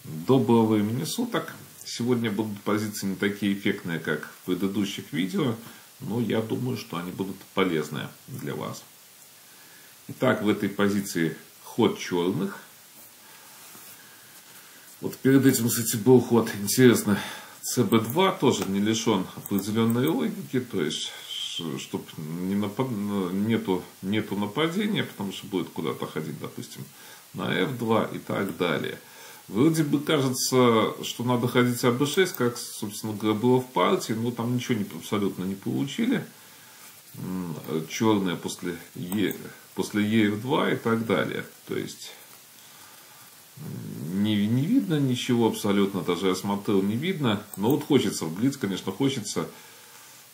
Доброго времени суток. Сегодня будут позиции не такие эффектные, как в предыдущих видео, но я думаю, что они будут полезны для вас. Итак, в этой позиции ход черных. Вот перед этим, кстати, был ход, интересно, ЦБ2 тоже не лишен определенной логики, то есть, чтобы нету нападения, потому что будет куда-то ходить, допустим, на F2 и так далее. Вроде бы кажется, что надо ходить АБ6, как, собственно говоря, было в партии, но там ничего абсолютно не получили. Черные после ЕФ2 и так далее. То есть не видно ничего абсолютно, даже я смотрел, не видно. Но вот хочется, в блиц, конечно, хочется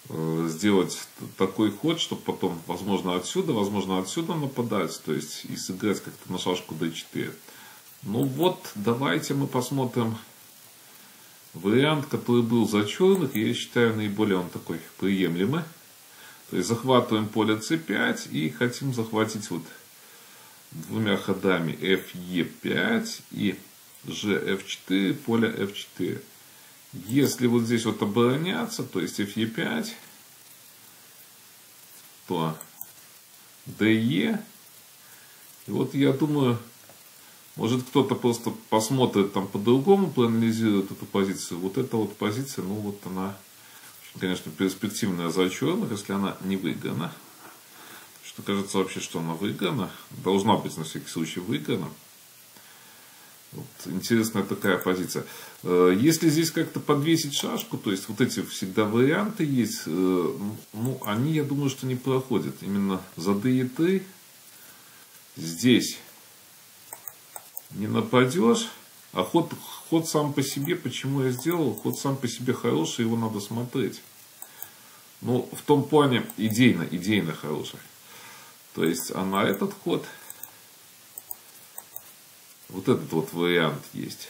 сделать такой ход, чтобы потом, возможно, отсюда нападать, то есть и сыграть как-то на шашку d4. Ну вот, давайте мы посмотрим вариант, который был за черных. Я считаю, наиболее он такой приемлемый. То есть захватываем поле c5 и хотим захватить вот двумя ходами fe5 и gf4, поле f4. Если вот здесь вот обороняться, то есть fe5, то de. И вот я думаю, может кто-то просто посмотрит там по-другому, проанализирует эту позицию. Вот эта вот позиция, ну вот она, конечно, перспективная за черных, если она не выиграна. Что кажется вообще, что она выиграна. Должна быть на всякий случай выиграна. Вот, интересная такая позиция. Если здесь как-то подвесить шашку, то есть вот эти всегда варианты есть, ну они, я думаю, что не проходят. Именно за d3 здесь не нападешь, а ход сам по себе, почему я сделал, ход сам по себе хороший, его надо смотреть. Ну, в том плане идейно хороший. То есть, а на этот ход, вот этот вот вариант есть.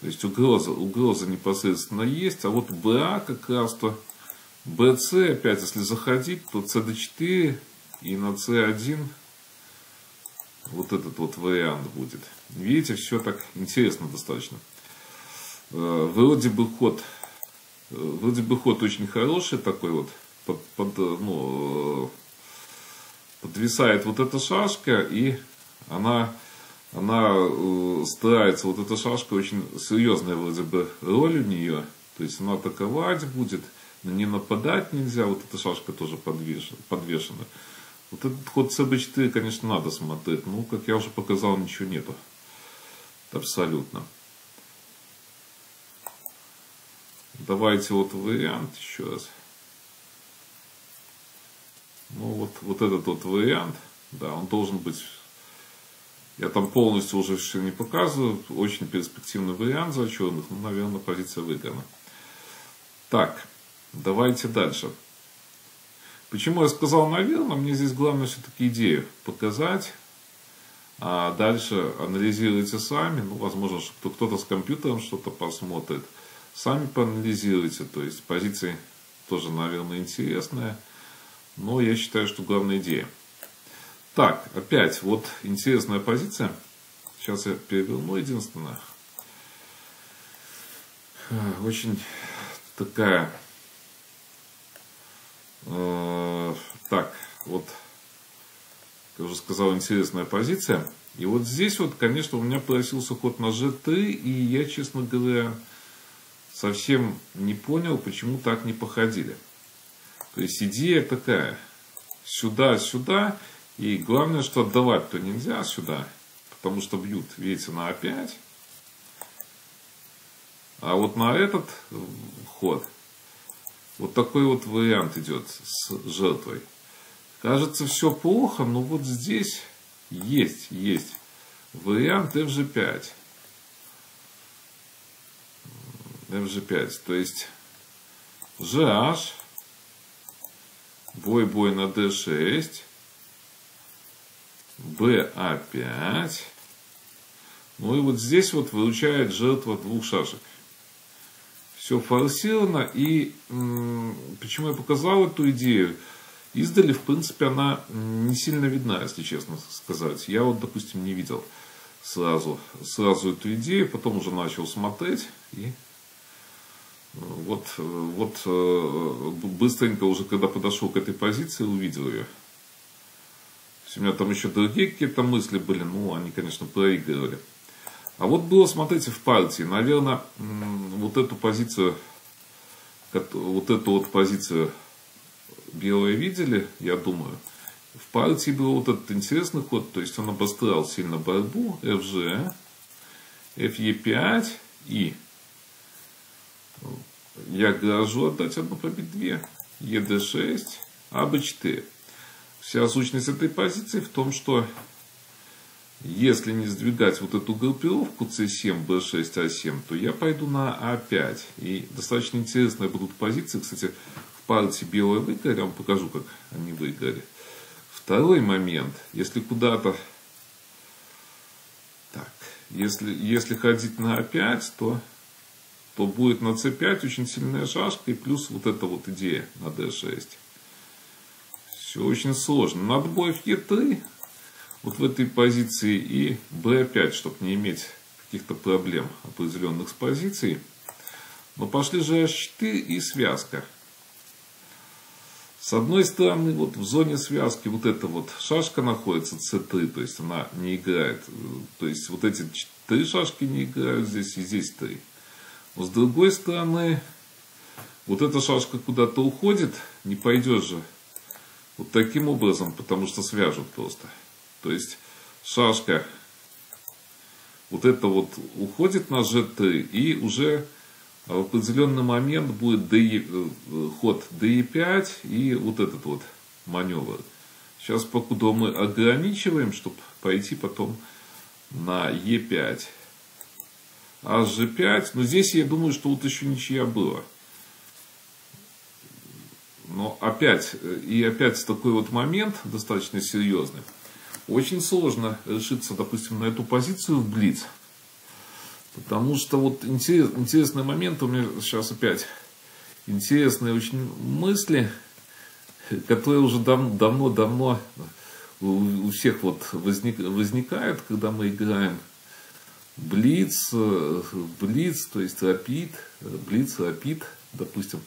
То есть, угроза непосредственно есть, а вот БА как раз то, БС, опять, если заходить, то СД4 и на С1 вот этот вот вариант будет. Видите, все так интересно достаточно. Вроде бы ход очень хороший такой вот. Подвисает вот эта шашка, и она старается, вот эта шашка очень серьезная вроде бы роль у нее. То есть она атаковать будет, но не нападать нельзя, вот эта шашка тоже подвешена. Вот этот ход СБ4, конечно, надо смотреть. Ну, как я уже показал, ничего нету. Абсолютно. Давайте вот вариант еще раз. Ну, вот этот вот вариант. Да, он должен быть... Я там полностью уже все не показываю. Очень перспективный вариант за черных. Ну, наверное, позиция выиграна. Так, давайте дальше. Почему я сказал наверное? Мне здесь главное все-таки идею показать. А дальше анализируйте сами. Ну, возможно, что кто-то с компьютером что-то посмотрит. Сами поанализируйте. То есть позиции тоже, наверное, интересная. Но я считаю, что главная идея. Так, опять вот интересная позиция. Сейчас я переверну единственное. Очень такая... Так, вот, я уже сказал, интересная позиция. И вот здесь вот, конечно, у меня просился ход на G3, и я, честно говоря, совсем не понял, почему так не походили. То есть идея такая, сюда, и главное, что отдавать-то нельзя сюда, потому что бьют, видите, на А5. А вот на этот ход вот такой вот вариант идет с жертвой. Кажется, все плохо, но вот здесь есть вариант FG5. FG5, то есть GH, бой на D6, BA5. Ну и вот здесь вот выручает жертва двух шашек. Все форсировано. И почему я показал эту идею? Издали, в принципе, она не сильно видна, если честно сказать. Я вот, допустим, не видел. сразу эту идею, потом уже начал смотреть и вот быстренько уже, когда подошел к этой позиции, увидел ее. У меня там еще другие какие-то мысли были, ну, они, конечно, проигрывали. А вот было, смотрите, в партии, наверное, вот эту позицию белые видели, я думаю. В партии был вот этот интересный ход, то есть он обострял сильно борьбу, FG, FE5 и я грожу отдать одну, побить две, ED6, AB4. Вся сущность этой позиции в том, что если не сдвигать вот эту группировку C7, B6, A7, то я пойду на A5. И достаточно интересные будут позиции. Кстати, в партии белые выиграли, я вам покажу, как они выиграли. Второй момент, если куда-то... Так, если ходить на A5, то будет на C5 очень сильная шашка и плюс вот эта вот идея на D6. Все очень сложно. На отбой в E3, вот в этой позиции, и B5, чтобы не иметь каких-то проблем определенных с позицией. Но пошли же H4 и связка. С одной стороны, вот в зоне связки вот эта вот шашка находится C3, то есть она не играет. То есть вот эти 3 шашки не играют здесь и здесь 3. Но с другой стороны, вот эта шашка куда-то уходит, не пойдешь же вот таким образом, потому что свяжут просто. То есть шашка вот это вот уходит на G3 и уже в определенный момент будет ход DE5 и вот этот вот маневр. Сейчас покуда мы ограничиваем, чтобы пойти потом на E5. А G5, но здесь я думаю, что вот еще ничья была. Но опять такой вот момент достаточно серьезный. Очень сложно решиться, допустим, на эту позицию в блиц. Потому что вот интересный момент, у меня сейчас опять интересные очень мысли, которые уже давно у всех вот возникают, когда мы играем блиц, то есть рапид, блиц, рапид, допустим,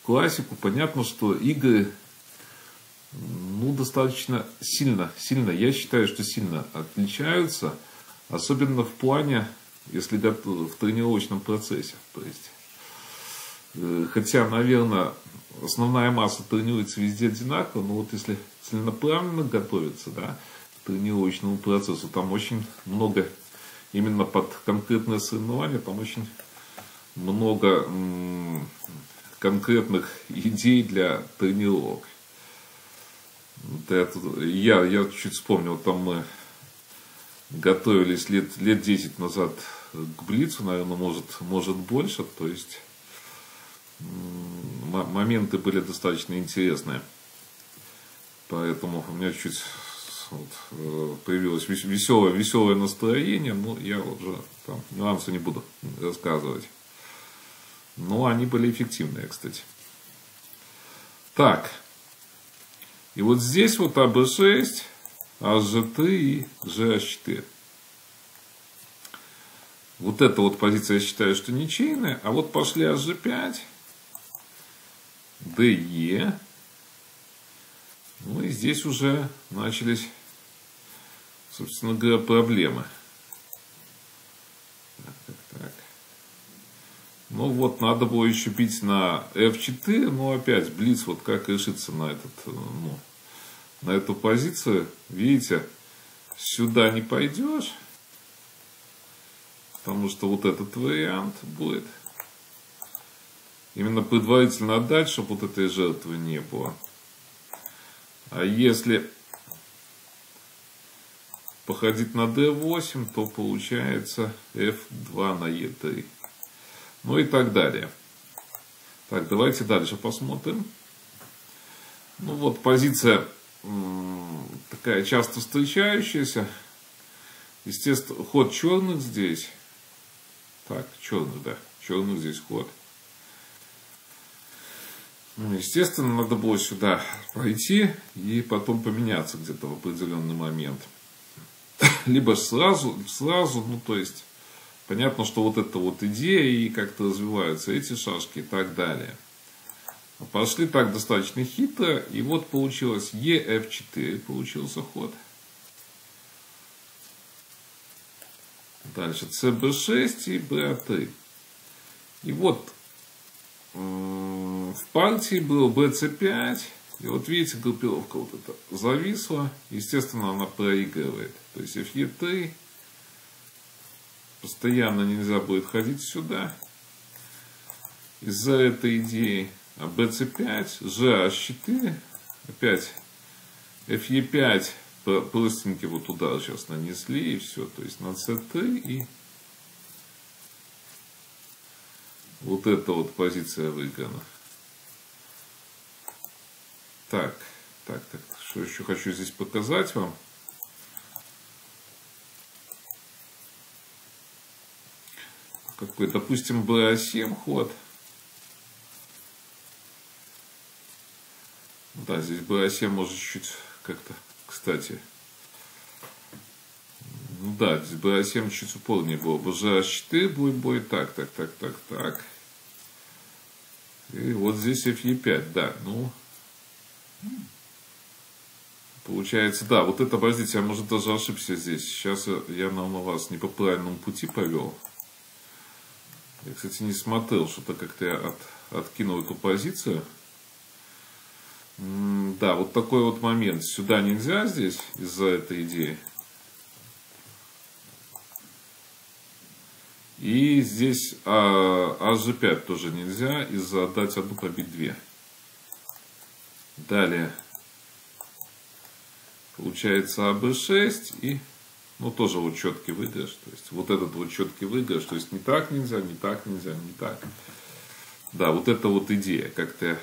классику. Понятно, что игры, ну, достаточно сильно, я считаю, что сильно отличаются, особенно в плане, если в тренировочном процессе. То есть, хотя, наверное, основная масса тренируется везде одинаково, но вот если целенаправленно готовиться, да, к тренировочному процессу, там очень много, именно под конкретное соревнование, там очень много конкретных идей для тренировок. Я чуть вспомнил, вот там мы готовились лет 10 назад к блицу, наверное, может больше, то есть моменты были достаточно интересные, поэтому у меня чуть появилось веселое настроение, но я уже там нюансы не буду рассказывать, но они были эффективные, кстати. Так, и вот здесь вот АБ6, HG3 и GH4. Вот эта вот позиция, я считаю, что ничейная. А вот пошли HG5, DE. Ну и здесь уже начались, собственно говоря, проблемы. Так. Ну вот, надо было еще бить на F4, но опять блиц, вот как решиться на на эту позицию. Видите, сюда не пойдешь, потому что вот этот вариант будет именно предварительно отдать, чтобы вот этой жертвы не было. А если походить на D8, то получается F2 на E3. Ну и так далее. Так, давайте дальше посмотрим. Ну вот позиция такая часто встречающаяся. Естественно, ход черных здесь. Так, черных, да. Черных здесь ход. Ну, естественно, надо было сюда пройти и потом поменяться где-то в определенный момент. либо сразу, ну то есть, понятно, что вот эта вот идея и как-то развиваются эти шашки и так далее. Пошли так достаточно хитро, и вот получилось EF4, получился ход. Дальше CB6 и BA3. И вот в партии было BC5, и вот видите, группировка вот эта зависла, естественно, она проигрывает. То есть FE3, постоянно нельзя будет ходить сюда из-за этой идеи. А BC5, GH4, опять FE5, простенький вот удар сейчас нанесли, и все. То есть на C3, и вот эта вот позиция выиграна. Так, что еще хочу здесь показать вам. Какой, допустим, BA7 ход. Да, здесь BA7 может чуть как-то, кстати. Ну да, здесь BA7 чуть упорнее было бы. GH4 будет бой. Так. И вот здесь FE5, да, ну. Получается, да, вот это, подождите, я, может, даже ошибся здесь. Сейчас я на вас не по правильному пути повел. Я, кстати, не смотрел, что-то как-то я откинул эту позицию. Да, вот такой вот момент. Сюда нельзя здесь из-за этой идеи. И здесь HG5 тоже нельзя из-за отдать одну, побить две. Далее. Получается АБ6 и, ну, тоже вот четкий выигрыш. То есть вот этот вот четкий выигрыш. То есть не так нельзя, не так нельзя, не так. Да, вот это вот идея. Как-то я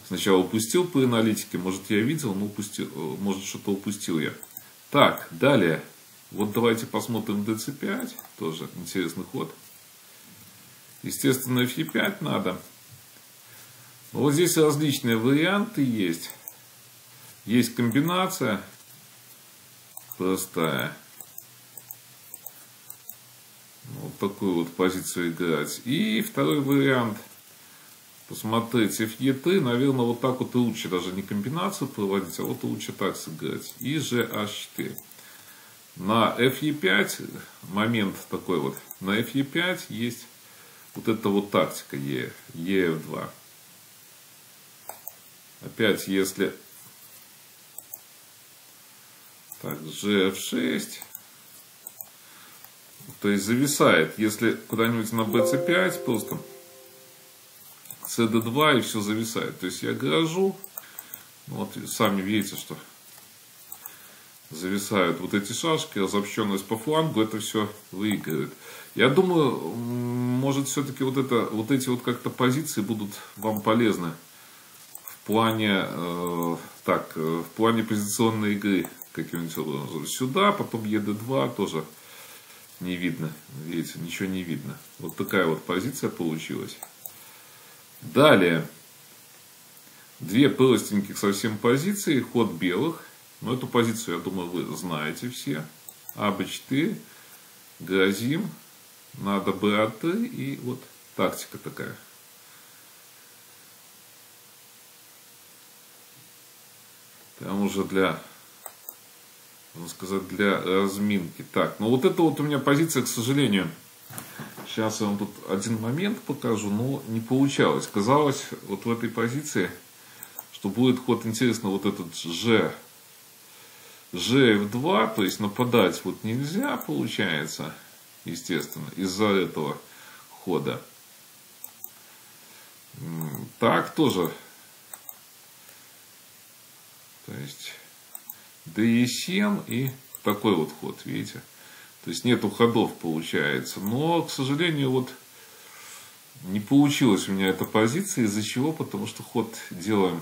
сначала упустил по аналитике. Может, я видел, но упустил, может, что-то упустил я. Так, далее. Вот давайте посмотрим DC5. Тоже интересный ход. Естественно, FE5 надо. Но вот здесь различные варианты есть. Есть комбинация простая. Вот такую вот позицию играть. И второй вариант. Посмотреть FE3. Наверное, вот так вот и лучше даже не комбинацию проводить, а вот лучше так сыграть. И GH4. На FE5 момент такой вот. На FE5 есть вот эта вот тактика EF2. Опять, если так, GF6, то есть зависает. Если куда-нибудь на BC5, просто CD2 и все зависает. То есть я грожу, вот сами видите, что зависают вот эти шашки, разобщенность по флангу, это все выигрывает. Я думаю, может, все-таки вот эти вот как-то позиции будут вам полезны в плане, в плане позиционной игры каким-нибудь образом. Сюда, потом ED2 тоже не видно, видите, ничего не видно. Вот такая вот позиция получилась. Далее, две простеньких совсем позиции, ход белых. Но эту позицию, я думаю, вы знаете все. АБ4, грозим, надо БА3, и вот тактика такая. Там уже для, можно сказать, для разминки. Так, ну вот это вот у меня позиция, к сожалению. Сейчас я вам тут один момент покажу, но не получалось. Казалось, вот в этой позиции, что будет ход интересно, вот этот GF2, то есть нападать вот нельзя, получается, естественно, из-за этого хода. Так тоже. То есть DE7 и такой вот ход, видите. То есть нету ходов, получается. Но, к сожалению, вот не получилась у меня эта позиция. Из-за чего? Потому что ход делаем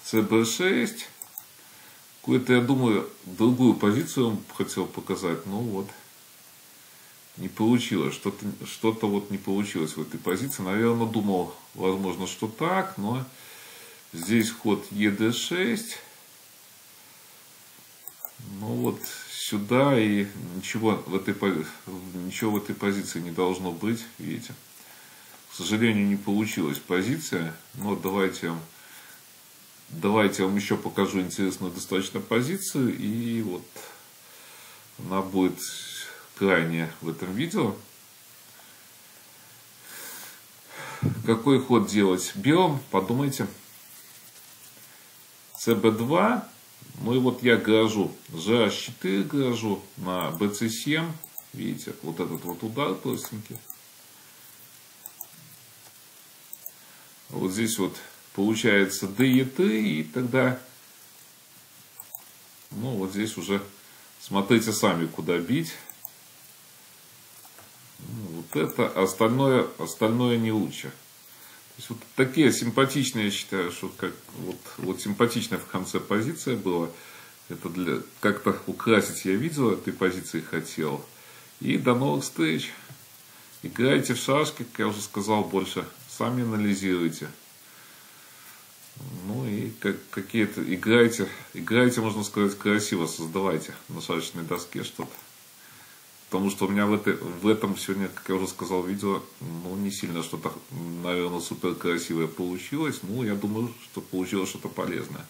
CB6. Какую-то, я думаю, другую позицию вам хотел показать. Но вот не получилось. Что-то вот не получилось в этой позиции. Наверное, думал, возможно, что так. Но здесь ход ED6. Ну вот сюда, и ничего в этой позиции не должно быть, видите. К сожалению, не получилась позиция, но давайте я вам еще покажу интересную достаточно позицию, и вот она будет крайняя в этом видео. Какой ход делать белым, подумайте. cb2, ну и вот я грожу, gh4 грожу на bc7, видите, вот этот вот удар простенький. Вот здесь вот получается de3, и тогда, ну вот здесь уже смотрите сами, куда бить. Вот это, остальное не лучше. То есть вот такие симпатичные, я считаю, что вот симпатичная в конце позиция была. Это для как-то украсить я видел этой позиции хотел. И до новых встреч. Играйте в шашки, как я уже сказал, больше сами анализируйте. Ну и какие-то играйте, можно сказать, красиво, создавайте на шашечной доске что-то. Потому что у меня в этом сегодня, как я уже сказал, видео, ну, не сильно что-то, наверное, супер красивое получилось. Ну, я думаю, что получилось что-то полезное.